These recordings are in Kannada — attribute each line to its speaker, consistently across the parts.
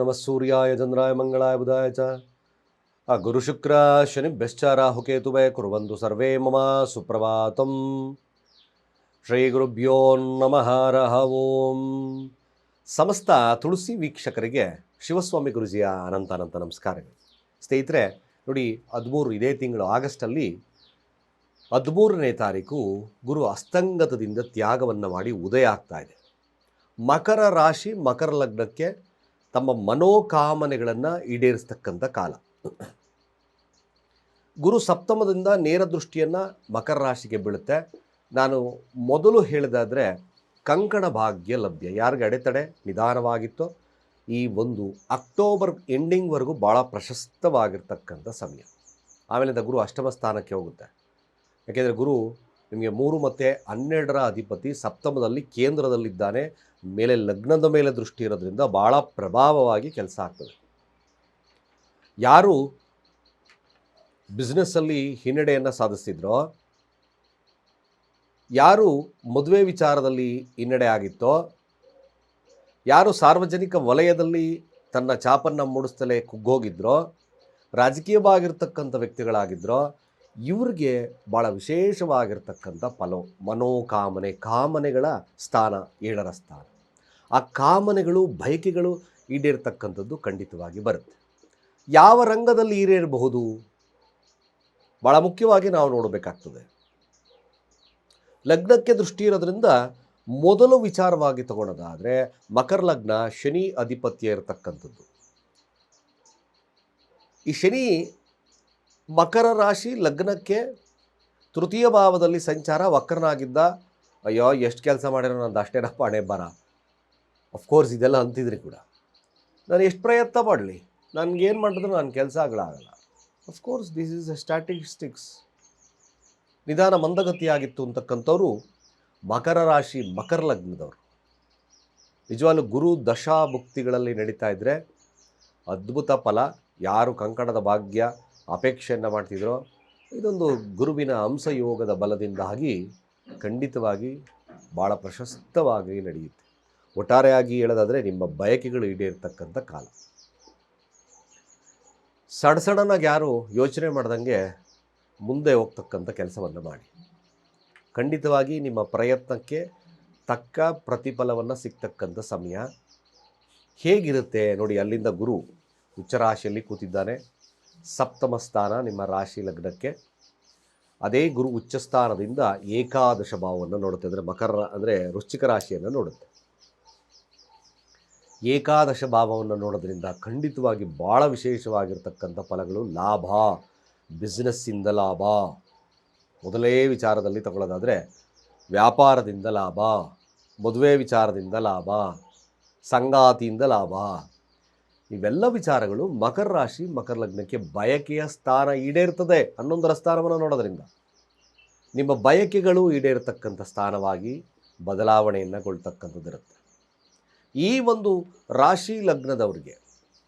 Speaker 1: ನಮಃ ಸೂರ್ಯಾಯ ಚಂದ್ರಾಯ ಮಂಗಳಾಯ ಬುಧಾಯ ಚ ಗುರುಶುಕ್ರ ಶನಿಭ್ಯಶ್ಚ ರಾಹುಕೇತುವೇ ಕುರ್ವಂತು ಸರ್ವೇ ಮಮ ಸುಪ್ರಭಾತಂ. ಶ್ರೀ ಗುರುಭ್ಯೋ ನಮಃ ಹರಃ ಓಂ. ಸಮಸ್ತ ತುಳಸಿ ವೀಕ್ಷಕರಿಗೆ ಶಿವಸ್ವಾಮಿ ಗುರುಜಿಯ ಅನಂತ ನಮಸ್ಕಾರಗಳು. ಸ್ನೇಹಿತರೆ ನೋಡಿ, 13 ಇದೇ ತಿಂಗಳು ಆಗಸ್ಟಲ್ಲಿ 13ನೇ ತಾರೀಕು ಗುರು ಅಸ್ತಂಗತದಿಂದ ತ್ಯಾಗವನ್ನು ಮಾಡಿ ಉದಯ ಆಗ್ತಾ ಇದೆ. ಮಕರ ರಾಶಿ ಮಕರ ಲಗ್ನಕ್ಕೆ ತಮ್ಮ ಮನೋಕಾಮನೆಗಳನ್ನು ಈಡೇರಿಸ್ತಕ್ಕಂಥ ಕಾಲ. ಗುರು ಸಪ್ತಮದಿಂದ ನೇರ ದೃಷ್ಟಿಯನ್ನು ಮಕರ ರಾಶಿಗೆ ಬೀಳುತ್ತೆ. ನಾನು ಮೊದಲು ಹೇಳಿದಾದರೆ ಕಂಕಣ ಭಾಗ್ಯ ಲಭ್ಯ. ಯಾರಿಗೆ ಅಡೆತಡೆ ನಿಧಾನವಾಗಿತ್ತೋ ಈ ಒಂದು ಅಕ್ಟೋಬರ್ ಎಂಡಿಂಗ್ವರೆಗೂ ಭಾಳ ಪ್ರಶಸ್ತವಾಗಿರ್ತಕ್ಕಂಥ ಸಮಯ. ಆಮೇಲಿಂದ ಗುರು ಅಷ್ಟಮ ಸ್ಥಾನಕ್ಕೆ ಹೋಗುತ್ತೆ. ಯಾಕೆಂದರೆ ಗುರು ನಿಮಗೆ 3 ಮತ್ತು 12ರ ಅಧಿಪತಿ ಸಪ್ತಮದಲ್ಲಿ ಕೇಂದ್ರದಲ್ಲಿದ್ದಾನೆ. ಮೇಲೆ ಲಗ್ನದ ಮೇಲೆ ದೃಷ್ಟಿ ಇರೋದ್ರಿಂದ ಭಾಳ ಪ್ರಭಾವವಾಗಿ ಕೆಲಸ ಆಗ್ತದೆ. ಯಾರು ಬಿಸ್ನೆಸ್ಸಲ್ಲಿ ಹಿನ್ನಡೆಯನ್ನು ಸಾಧಿಸ್ತಿದ್ರೋ, ಯಾರು ಮದುವೆ ವಿಚಾರದಲ್ಲಿ ಹಿನ್ನಡೆ ಆಗಿತ್ತೋ, ಯಾರು ಸಾರ್ವಜನಿಕ ವಲಯದಲ್ಲಿ ತನ್ನ ಚಾಪನ್ನು ಮೂಡಿಸ್ತಲೇ ಕುಗ್ಗೋಗಿದ್ರೋ, ರಾಜಕೀಯವಾಗಿರ್ತಕ್ಕಂಥ ವ್ಯಕ್ತಿಗಳಾಗಿದ್ರೋ, ಇವ್ರಿಗೆ ಭಾಳ ವಿಶೇಷವಾಗಿರ್ತಕ್ಕಂಥ ಕಾಮನೆಗಳ ಸ್ಥಾನ 7ರ ಸ್ಥಾನ. ಆ ಕಾಮನೆಗಳು ಬಯಕೆಗಳು ಈಡೇರ್ತಕ್ಕಂಥದ್ದು ಖಂಡಿತವಾಗಿ ಬರುತ್ತೆ. ಯಾವ ರಂಗದಲ್ಲಿ ಈಡೇರಬಹುದು ಭಾಳ ಮುಖ್ಯವಾಗಿ ನಾವು ನೋಡಬೇಕಾಗ್ತದೆ. ಲಗ್ನಕ್ಕೆ ದೃಷ್ಟಿ ಇರೋದ್ರಿಂದ ಮೊದಲು ವಿಚಾರವಾಗಿ ತಗೊಳ್ಳೋದಾದರೆ ಮಕರ ಲಗ್ನ ಶನಿ ಅಧಿಪತ್ಯ ಇರತಕ್ಕಂಥದ್ದು. ಈ ಶನಿ ಮಕರ ರಾಶಿ ಲಗ್ನಕ್ಕೆ ತೃತೀಯ ಭಾವದಲ್ಲಿ ಸಂಚಾರ ವಕ್ರನಾಗಿದ್ದ. ಅಯ್ಯೋ ಎಷ್ಟು ಕೆಲಸ ಮಾಡಿರೋ ನಂದು ಅಷ್ಟೇನಪ್ಪ ಹಣೆ ಬರ. ಅಫ್ಕೋರ್ಸ್ ಇದೆಲ್ಲ ಅಂತಿದ್ರಿ ಕೂಡ. ನಾನು ಎಷ್ಟು ಪ್ರಯತ್ನ ಮಾಡಲಿ, ನನಗೇನು ಮಾಡಿದ್ರು ನನ್ನ ಕೆಲಸ ಆಗಲ್ಲ. Of course this is A statistics. ನಿಧಾನ ಮಂದಗತಿಯಾಗಿತ್ತು ಅಂತಕ್ಕಂಥವ್ರು ಮಕರ ರಾಶಿ ಮಕರ ಲಗ್ನದವರು. ನಿಜವಾಗ್ಲೂ ಗುರು ದಶಾಭುಕ್ತಿಗಳಲ್ಲಿ ನಡೀತಾ ಇದ್ದರೆ ಅದ್ಭುತ ಫಲ. ಯಾರು ಕಂಕಣದ ಭಾಗ್ಯ ಅಪೇಕ್ಷೆಯನ್ನು ಮಾಡ್ತಿದ್ರೋ, ಇದೊಂದು ಗುರುವಿನ ಹಂಸಯೋಗದ ಬಲದಿಂದಾಗಿ ಖಂಡಿತವಾಗಿ ಭಾಳ ಪ್ರಶಸ್ತವಾಗಿ ನಡೆಯುತ್ತೆ. ಒಟ್ಟಾರೆಯಾಗಿ ಹೇಳೋದಾದರೆ ನಿಮ್ಮ ಬಯಕೆಗಳು ಈಡೇರ್ತಕ್ಕಂಥ ಕಾಲ. ಸಡನ್ನಾಗಿ ಯಾರು ಯೋಚನೆ ಮಾಡ್ದಂಗೆ ಮುಂದೆ ಹೋಗ್ತಕ್ಕಂಥ ಕೆಲಸವನ್ನು ಮಾಡಿ. ಖಂಡಿತವಾಗಿ ನಿಮ್ಮ ಪ್ರಯತ್ನಕ್ಕೆ ತಕ್ಕ ಪ್ರತಿಫಲವನ್ನು ಸಿಗ್ತಕ್ಕಂಥ ಸಮಯ. ಹೇಗಿರುತ್ತೆ ನೋಡಿ, ಅಲ್ಲಿಂದ ಗುರು ಉಚ್ಚರಾಶಿಯಲ್ಲಿ ಕೂತಿದ್ದಾನೆ. ಸಪ್ತಮ ಸ್ಥಾನ ನಿಮ್ಮ ರಾಶಿ ಲಗ್ನಕ್ಕೆ. ಅದೇ ಗುರು ಉಚ್ಚ ಸ್ಥಾನದಿಂದ ಏಕಾದಶ ಭಾವವನ್ನು ನೋಡುತ್ತೆ. ಅಂದರೆ ಮಕರ ಅಂದರೆ ವೃಶ್ಚಿಕ ರಾಶಿಯನ್ನು ನೋಡುತ್ತೆ. ಏಕಾದಶ ಭಾವವನ್ನು ನೋಡೋದ್ರಿಂದ ಖಂಡಿತವಾಗಿ ಭಾಳ ವಿಶೇಷವಾಗಿರ್ತಕ್ಕಂಥ ಫಲಗಳು. ಲಾಭ, ಬಿಸ್ನೆಸ್ಸಿಂದ ಲಾಭ. ಮೊದಲೇ ವಿಚಾರದಲ್ಲಿ ತಗೊಳ್ಳೋದಾದರೆ ವ್ಯಾಪಾರದಿಂದ ಲಾಭ, ಮದುವೆ ವಿಚಾರದಿಂದ ಲಾಭ, ಸಂಗಾತಿಯಿಂದ ಲಾಭ. ಇವೆಲ್ಲ ವಿಚಾರಗಳು ಮಕರ ರಾಶಿ ಮಕರ ಲಗ್ನಕ್ಕೆ ಬಯಕೆಯ ಸ್ಥಾನ ಈಡೇರ್ತದೆ. 11ರ ಸ್ಥಾನವನ್ನು ನೋಡೋದ್ರಿಂದ ನಿಮ್ಮ ಬಯಕೆಗಳು ಈಡೇರತಕ್ಕಂಥ ಸ್ಥಾನವಾಗಿ ಬದಲಾವಣೆಯನ್ನುಗೊಳ್ತಕ್ಕಂಥದ್ದಿರುತ್ತೆ. ಈ ಒಂದು ರಾಶಿ ಲಗ್ನದವರಿಗೆ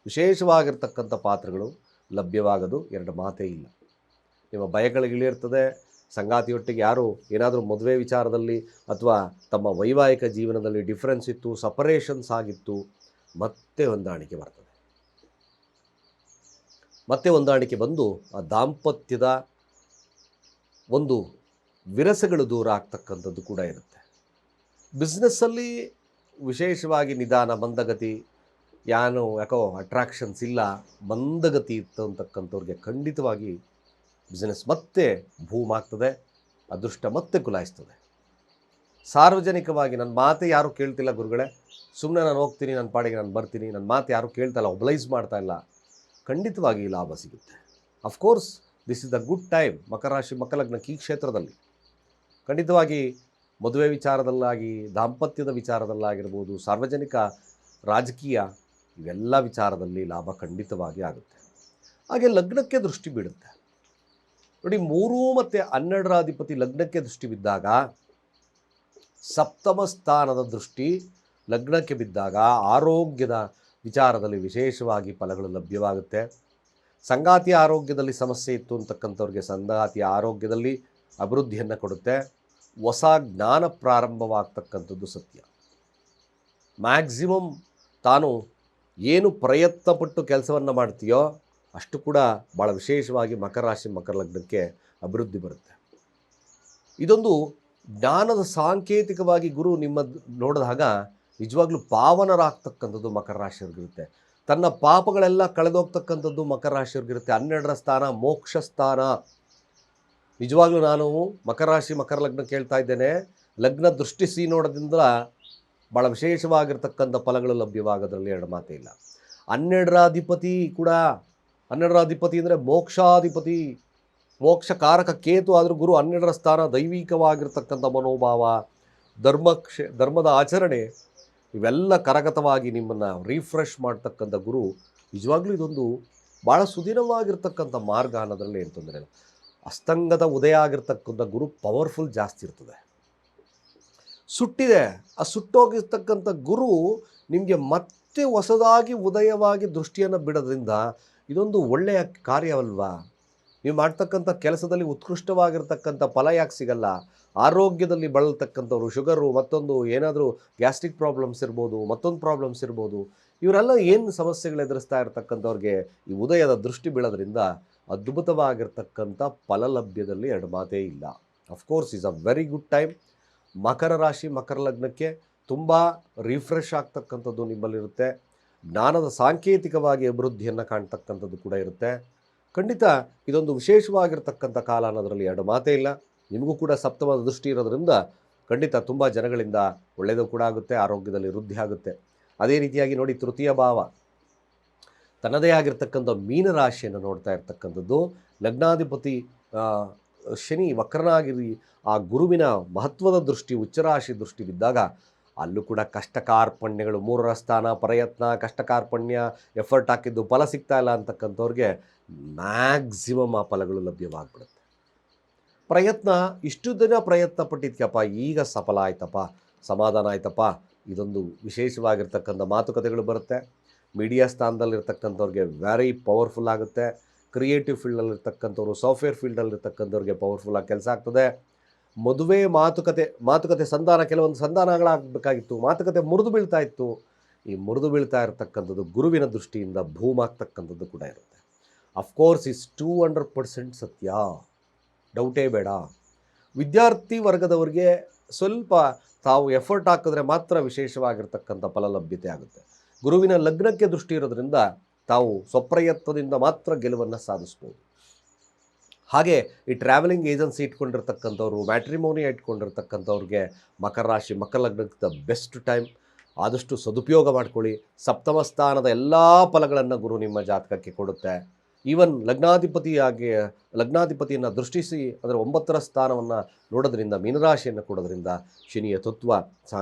Speaker 1: ವಿಶೇಷವಾಗಿರ್ತಕ್ಕಂಥ ಪಾತ್ರಗಳು ಲಭ್ಯವಾಗೋದು 2 ಮಾತೇ ಇಲ್ಲ. ನಿಮ್ಮ ಬಯಕೆಗಳು ಇಳಿರ್ತದೆ. ಸಂಗಾತಿಯೊಟ್ಟಿಗೆ ಯಾರು ಏನಾದರೂ ಮದುವೆ ವಿಚಾರದಲ್ಲಿ ಅಥವಾ ತಮ್ಮ ವೈವಾಹಿಕ ಜೀವನದಲ್ಲಿ ಡಿಫ್ರೆನ್ಸ್ ಇತ್ತು, ಸಪರೇಷನ್ಸ್ ಆಗಿತ್ತು, ಮತ್ತೆ ಹೊಂದಾಣಿಕೆ ಬಂದು ಆ ದಾಂಪತ್ಯದ ಒಂದು ವಿರಸಗಳು ದೂರ ಆಗ್ತಕ್ಕಂಥದ್ದು ಕೂಡ ಇರುತ್ತೆ. ಬಿಸ್ನೆಸ್ಸಲ್ಲಿ ವಿಶೇಷವಾಗಿ ನಿಧಾನ ಮಂದಗತಿ, ಯಾಕೋ ಅಟ್ರಾಕ್ಷನ್ಸ್ ಇಲ್ಲ, ಮಂದಗತಿ ಇತ್ತು ಅಂತಕ್ಕಂಥವ್ರಿಗೆ ಖಂಡಿತವಾಗಿ ಬಿಸ್ನೆಸ್ ಮತ್ತೆ ಬೂಮ್ ಆಗ್ತದೆ. ಅದೃಷ್ಟ ಮತ್ತೆ ಕುಲಾಯಿಸ್ತದೆ. ಸಾರ್ವಜನಿಕವಾಗಿ ನನ್ನ ಮಾತೆ ಯಾರೂ ಕೇಳ್ತಿಲ್ಲ ಗುರುಗಳೇ, ಸುಮ್ಮನೆ ನಾನು ಹೋಗ್ತೀನಿ, ನನ್ನ ಪಾಡಿಗೆ ನಾನು ಬರ್ತೀನಿ, ನನ್ನ ಮಾತು ಯಾರೂ ಕೇಳ್ತಾಯಿಲ್ಲ, ಒಬ್ಲೈಸ್ ಮಾಡ್ತಾ ಇಲ್ಲ, ಖಂಡಿತವಾಗಿ ಲಾಭ ಸಿಗುತ್ತೆ. Of course this is the good time. ಮಕರ ರಾಶಿ ಮಕರ ಲಗ್ನಕ್ಕೆ ಈ ಕ್ಷೇತ್ರದಲ್ಲಿ ಖಂಡಿತವಾಗಿ ಮದುವೆ ವಿಚಾರದಲ್ಲಾಗಿ, ದಾಂಪತ್ಯದ ವಿಚಾರದಲ್ಲಾಗಿರ್ಬೋದು, ಸಾರ್ವಜನಿಕ ರಾಜಕೀಯ, ಇವೆಲ್ಲ ವಿಚಾರದಲ್ಲಿ ಲಾಭ ಖಂಡಿತವಾಗಿ ಆಗುತ್ತೆ. ಹಾಗೆ ಲಗ್ನಕ್ಕೆ ದೃಷ್ಟಿ ಬೀಳುತ್ತೆ ನೋಡಿ. 3 ಮತ್ತು 12ರ ಅಧಿಪತಿ ಲಗ್ನಕ್ಕೆ ದೃಷ್ಟಿ ಬಿದ್ದಾಗ, ಸಪ್ತಮ ಸ್ಥಾನದ ದೃಷ್ಟಿ ಲಗ್ನಕ್ಕೆ ಬಿದ್ದಾಗ ಆರೋಗ್ಯದ ವಿಚಾರದಲ್ಲಿ ವಿಶೇಷವಾಗಿ ಫಲಗಳು ಲಭ್ಯವಾಗುತ್ತೆ. ಸಂಗಾತಿಯ ಆರೋಗ್ಯದಲ್ಲಿ ಸಮಸ್ಯೆ ಇತ್ತು ಅಂತಕ್ಕಂಥವ್ರಿಗೆ ಸಂಗಾತಿಯ ಆರೋಗ್ಯದಲ್ಲಿ ಅಭಿವೃದ್ಧಿಯನ್ನು ಕೊಡುತ್ತೆ. ಹೊಸ ಜ್ಞಾನ ಪ್ರಾರಂಭವಾಗ್ತಕ್ಕಂಥದ್ದು ಸತ್ಯ. ಮ್ಯಾಕ್ಸಿಮಮ್ ತಾನು ಏನು ಪ್ರಯತ್ನಪಟ್ಟು ಕೆಲಸವನ್ನು ಮಾಡ್ತೀಯೋ ಅಷ್ಟು ಕೂಡ ಭಾಳ ವಿಶೇಷವಾಗಿ ಮಕರ ರಾಶಿ ಮಕರ ಲಗ್ನಕ್ಕೆ ಅಭಿವೃದ್ಧಿ ಬರುತ್ತೆ. ಇದೊಂದು ಜ್ಞಾನದ ಸಾಂಕೇತಿಕವಾಗಿ ಗುರು ನಿಮ್ಮ ನೋಡಿದಾಗ ನಿಜವಾಗ್ಲೂ ಪಾವನರಾಗ್ತಕ್ಕಂಥದ್ದು ಮಕರ ರಾಶಿಯವ್ರಿಗಿರುತ್ತೆ. ತನ್ನ ಪಾಪಗಳೆಲ್ಲ ಕಳೆದೋಗ್ತಕ್ಕಂಥದ್ದು ಮಕರ ರಾಶಿಯವ್ರಿಗಿರುತ್ತೆ. 12ರ ಸ್ಥಾನ ಮೋಕ್ಷ ಸ್ಥಾನ. ನಿಜವಾಗ್ಲೂ ನಾನು ಮಕರ ರಾಶಿ ಮಕರ ಲಗ್ನ ಕೇಳ್ತಾ ಇದ್ದೇನೆ, ಲಗ್ನ ದೃಷ್ಟಿಸಿ ನೋಡೋದ್ರಿಂದ ಭಾಳ ವಿಶೇಷವಾಗಿರ್ತಕ್ಕಂಥ ಫಲಗಳು ಲಭ್ಯವಾಗೋದ್ರಲ್ಲಿ ಎರಡು ಮಾತೇ ಇಲ್ಲ. 12ರ ಅಧಿಪತಿ ಕೂಡ 12ರ ಅಧಿಪತಿ ಅಂದರೆ ಮೋಕ್ಷಾಧಿಪತಿ, ಮೋಕ್ಷಕಾರಕ ಕೇತು. ಆದರೂ ಗುರು 12ರ ಸ್ಥಾನ ದೈವಿಕವಾಗಿರ್ತಕ್ಕಂಥ ಮನೋಭಾವ, ಧರ್ಮದ ಆಚರಣೆ ಇವೆಲ್ಲ ಕರಗತವಾಗಿ ನಿಮ್ಮನ್ನು ರಿಫ್ರೆಶ್ ಮಾಡ್ತಕ್ಕಂಥ ಗುರು. ನಿಜವಾಗ್ಲೂ ಇದೊಂದು ಭಾಳ ಸುದೀರ್ಘವಾಗಿರ್ತಕ್ಕಂಥ ಮಾರ್ಗ ಅನ್ನೋದ್ರಲ್ಲಿ ಏನು ತೊಂದರೆ ಇಲ್ಲ. ಅಸ್ತಂಗದ ಉದಯ ಆಗಿರ್ತಕ್ಕಂಥ ಗುರು ಪವರ್ಫುಲ್ ಜಾಸ್ತಿ ಇರ್ತದೆ. ಸುಟ್ಟಿದೆ, ಆ ಸುಟ್ಟೋಗಿರ್ತಕ್ಕಂಥ ಗುರು ನಿಮಗೆ ಮತ್ತೆ ಹೊಸದಾಗಿ ಉದಯವಾಗಿ ದೃಷ್ಟಿಯನ್ನು ಬಿಡೋದ್ರಿಂದ ಇದೊಂದು ಒಳ್ಳೆಯ ಕಾರ್ಯವಲ್ವಾ? ನೀವು ಮಾಡ್ತಕ್ಕಂಥ ಕೆಲಸದಲ್ಲಿ ಉತ್ಕೃಷ್ಟವಾಗಿರ್ತಕ್ಕಂಥ ಫಲ ಯಾಕೆ ಸಿಗಲ್ಲ? ಆರೋಗ್ಯದಲ್ಲಿ ಬಳಲ್ತಕ್ಕಂಥವ್ರು, ಶುಗರು, ಮತ್ತೊಂದು ಏನಾದರೂ ಗ್ಯಾಸ್ಟ್ರಿಕ್ ಪ್ರಾಬ್ಲಮ್ಸ್ ಇರ್ಬೋದು, ಮತ್ತೊಂದು ಪ್ರಾಬ್ಲಮ್ಸ್ ಇರ್ಬೋದು, ಇವರೆಲ್ಲ ಏನು ಸಮಸ್ಯೆಗಳು ಎದುರಿಸ್ತಾ ಇರ್ತಕ್ಕಂಥವ್ರಿಗೆ ಈ ಉದಯದ ದೃಷ್ಟಿ ಬೀಳೋದ್ರಿಂದ ಅದ್ಭುತವಾಗಿರ್ತಕ್ಕಂಥ ಫಲಲಭ್ಯದಲ್ಲಿ ಎರಡು ಮಾತೇ ಇಲ್ಲ. Of course is a very good time. ಮಕರ ರಾಶಿ ಮಕರ ಲಗ್ನಕ್ಕೆ ತುಂಬ ರಿಫ್ರೆಶ್ ಆಗ್ತಕ್ಕಂಥದ್ದು ನಿಮ್ಮಲ್ಲಿರುತ್ತೆ. ಜ್ಞಾನದ ಸಾಂಕೇತಿಕವಾಗಿ ಅಭಿವೃದ್ಧಿಯನ್ನು ಕಾಣ್ತಕ್ಕಂಥದ್ದು ಕೂಡ ಇರುತ್ತೆ. ಖಂಡಿತ ಇದೊಂದು ವಿಶೇಷವಾಗಿರ್ತಕ್ಕಂಥ ಕಾಲ ಅನ್ನೋದರಲ್ಲಿ ಎರಡು ಮಾತೇ ಇಲ್ಲ. ನಿಮಗೂ ಕೂಡ ಸಪ್ತಮದ ದೃಷ್ಟಿ ಇರೋದ್ರಿಂದ ಖಂಡಿತ ತುಂಬ ಜನಗಳಿಂದ ಒಳ್ಳೆಯದು ಕೂಡ ಆಗುತ್ತೆ, ಆರೋಗ್ಯದಲ್ಲಿ ವೃದ್ಧಿ ಆಗುತ್ತೆ. ಅದೇ ರೀತಿಯಾಗಿ ನೋಡಿ, ತೃತೀಯ ಭಾವ ತನ್ನದೇ ಆಗಿರ್ತಕ್ಕಂಥ ಮೀನರಾಶಿಯನ್ನು ನೋಡ್ತಾ ಇರ್ತಕ್ಕಂಥದ್ದು. ಲಗ್ನಾಧಿಪತಿ ಶನಿ ವಕ್ರನಾಗಿರಿ ಆ ಗುರುವಿನ ಮಹತ್ವದ ದೃಷ್ಟಿ, ಉಚ್ಚರಾಶಿ ದೃಷ್ಟಿ ಬಿದ್ದಾಗ ಅಲ್ಲೂ ಕೂಡ ಕಷ್ಟ ಕಾರ್ಪಣ್ಯಗಳು, 3ರ ಸ್ಥಾನ ಪ್ರಯತ್ನ, ಕಷ್ಟ ಕಾರ್ಪಣ್ಯ, ಎಫರ್ಟ್ ಹಾಕಿದ್ದು ಫಲ ಸಿಗ್ತಾ ಇಲ್ಲ ಅಂತಕ್ಕಂಥವ್ರಿಗೆ ಮ್ಯಾಕ್ಸಿಮಮ್ ಆ ಫಲಗಳು ಲಭ್ಯವಾಗ್ಬಿಡುತ್ತೆ. ಪ್ರಯತ್ನ ಇಷ್ಟು ದಿನ ಪ್ರಯತ್ನ ಪಟ್ಟಿದ್ಯಪ್ಪ, ಈಗ ಸಫಲ ಆಯ್ತಪ್ಪ, ಸಮಾಧಾನ ಆಯ್ತಪ್ಪ, ಇದೊಂದು ವಿಶೇಷವಾಗಿರ್ತಕ್ಕಂಥ ಮಾತುಕತೆಗಳು ಬರುತ್ತೆ. ಮೀಡಿಯಾ ಸ್ಥಾನದಲ್ಲಿರ್ತಕ್ಕಂಥವ್ರಿಗೆ ವೆರಿ ಪವರ್ಫುಲ್ ಆಗುತ್ತೆ. ಕ್ರಿಯೇಟಿವ್ ಫೀಲ್ಡಲ್ಲಿರ್ತಕ್ಕಂಥವ್ರು, ಸಾಫ್ಟ್ವೇರ್ ಫೀಲ್ಡಲ್ಲಿರ್ತಕ್ಕಂಥವ್ರಿಗೆ ಪವರ್ಫುಲ್ಲಾಗಿ ಕೆಲಸ ಆಗ್ತದೆ. ಮದುವೆ ಮಾತುಕತೆ ಸಂಧಾನ, ಕೆಲವೊಂದು ಸಂಧಾನಗಳಾಗಬೇಕಾಗಿತ್ತು, ಮಾತುಕತೆ ಮುರಿದು ಬೀಳ್ತಾ ಇತ್ತು. ಈ ಮುರಿದು ಬೀಳ್ತಾ ಇರತಕ್ಕಂಥದ್ದು ಗುರುವಿನ ದೃಷ್ಟಿಯಿಂದ ಭೂಮಾಗ್ತಕ್ಕಂಥದ್ದು ಕೂಡ ಇರುತ್ತೆ. ಅಫ್ಕೋರ್ಸ್ ಇಸ್ 200% ಸತ್ಯ, ಡೌಟೇ ಬೇಡ. ವಿದ್ಯಾರ್ಥಿ ವರ್ಗದವರಿಗೆ ಸ್ವಲ್ಪ ತಾವು ಎಫರ್ಟ್ ಹಾಕಿದ್ರೆ ಮಾತ್ರ ವಿಶೇಷವಾಗಿರ್ತಕ್ಕಂಥ ಫಲಲಭ್ಯತೆ ಆಗುತ್ತೆ. ಗುರುವಿನ ಲಗ್ನಕ್ಕೆ ದೃಷ್ಟಿ ಇರೋದ್ರಿಂದ ತಾವು ಸ್ವಪ್ರಯತ್ನದಿಂದ ಮಾತ್ರ ಗೆಲುವನ್ನು ಸಾಧಿಸ್ಬೋದು. ಹಾಗೆ ಈ ಟ್ರಾವೆಲಿಂಗ್ ಏಜೆನ್ಸಿ ಇಟ್ಕೊಂಡಿರ್ತಕ್ಕಂಥವ್ರು, ಮ್ಯಾಟ್ರಿಮೋನಿ ಇಟ್ಕೊಂಡಿರ್ತಕ್ಕಂಥವ್ರಿಗೆ ಮಕರ ರಾಶಿ ಮಕರ ಲಗ್ನಕ್ಕೆ ಬೆಸ್ಟ್ ಟೈಮ್. ಆದಷ್ಟು ಸದುಪಯೋಗ ಮಾಡ್ಕೊಳ್ಳಿ. ಸಪ್ತಮ ಸ್ಥಾನದ ಎಲ್ಲ ಫಲಗಳನ್ನು ಗುರು ನಿಮ್ಮ ಜಾತಕಕ್ಕೆ ಕೊಡುತ್ತೆ. ಈವನ್ ಲಗ್ನಾಧಿಪತಿಯನ್ನು ದೃಷ್ಟಿಸಿ ಅಂದರೆ 9ರ ಸ್ಥಾನವನ್ನು ನೋಡೋದ್ರಿಂದ, ಮೀನರಾಶಿಯನ್ನು ಕೊಡೋದ್ರಿಂದ ಶನಿಯ ತತ್ವ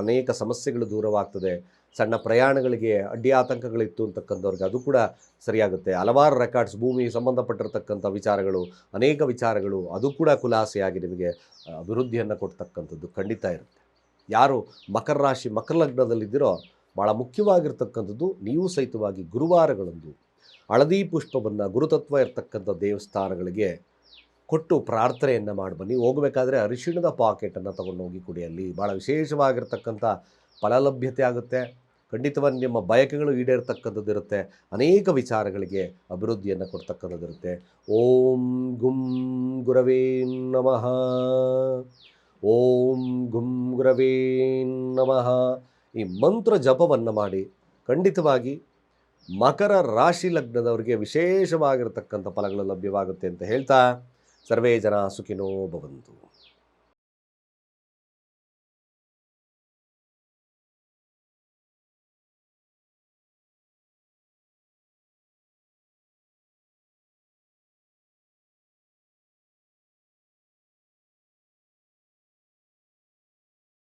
Speaker 1: ಅನೇಕ ಸಮಸ್ಯೆಗಳು ದೂರವಾಗ್ತದೆ. ಸಣ್ಣ ಪ್ರಯಾಣಗಳಿಗೆ ಅಡ್ಡಿ ಆತಂಕಗಳಿತ್ತು ಅಂತಕ್ಕಂಥವ್ರಿಗೆ ಅದು ಕೂಡ ಸರಿಯಾಗುತ್ತೆ. ಹಲವಾರು ರೆಕಾರ್ಡ್ಸ್, ಭೂಮಿ ಸಂಬಂಧಪಟ್ಟಿರ್ತಕ್ಕಂಥ ವಿಚಾರಗಳು, ಅನೇಕ ವಿಚಾರಗಳು ಅದು ಕೂಡ ಖುಲಾಸೆಯಾಗಿ ನಿಮಗೆ ಅಭಿವೃದ್ಧಿಯನ್ನು ಕೊಡ್ತಕ್ಕಂಥದ್ದು ಖಂಡಿತ ಇರುತ್ತೆ. ಯಾರು ಮಕರ ರಾಶಿ ಮಕರ ಲಗ್ನದಲ್ಲಿದ್ದೀರೋ ಭಾಳ ಮುಖ್ಯವಾಗಿರ್ತಕ್ಕಂಥದ್ದು, ನೀವು ಸಹಿತವಾಗಿ ಗುರುವಾರಗಳಂದು ಹಳದಿ ಪುಷ್ಪವನ್ನು ಗುರುತತ್ವ ಇರತಕ್ಕಂಥ ದೇವಸ್ಥಾನಗಳಿಗೆ ಕೊಟ್ಟು ಪ್ರಾರ್ಥನೆಯನ್ನು ಮಾಡಿ ಬನ್ನಿ. ಹೋಗಬೇಕಾದ್ರೆ ಅರಿಶಿಣದ ಪಾಕೆಟನ್ನು ತೊಗೊಂಡು ಹೋಗಿ ಕುಡಿಯಲ್ಲಿ ಭಾಳ ವಿಶೇಷವಾಗಿರ್ತಕ್ಕಂಥ ಫಲಲಭ್ಯತೆ ಆಗುತ್ತೆ. ಖಂಡಿತವಾಗಿ ನಿಮ್ಮ ಬಯಕೆಗಳು ಈಡೇರ್ತಕ್ಕಂಥದ್ದು ಇರುತ್ತೆ. ಅನೇಕ ವಿಚಾರಗಳಿಗೆ ಅಭಿವೃದ್ಧಿಯನ್ನು ಕೊಡ್ತಕ್ಕಂಥದ್ದು ಇರುತ್ತೆ. ಓಂ ಗುಂ ಗುರವೇ ನಮಃ. ಓಂ ಗುಂ ಗುರವೇ ನಮಃ. ಈ ಮಂತ್ರ ಜಪವನ್ನು ಮಾಡಿ ಖಂಡಿತವಾಗಿ ಮಕರ ರಾಶಿ ಲಗ್ನದವರಿಗೆ ವಿಶೇಷವಾಗಿರ್ತಕ್ಕಂಥ ಫಲಗಳು ಲಭ್ಯವಾಗುತ್ತೆ ಅಂತ ಹೇಳ್ತಾ, ಸರ್ವೇ ಜನ ಸುಖಿನೋ ಭವಂತು.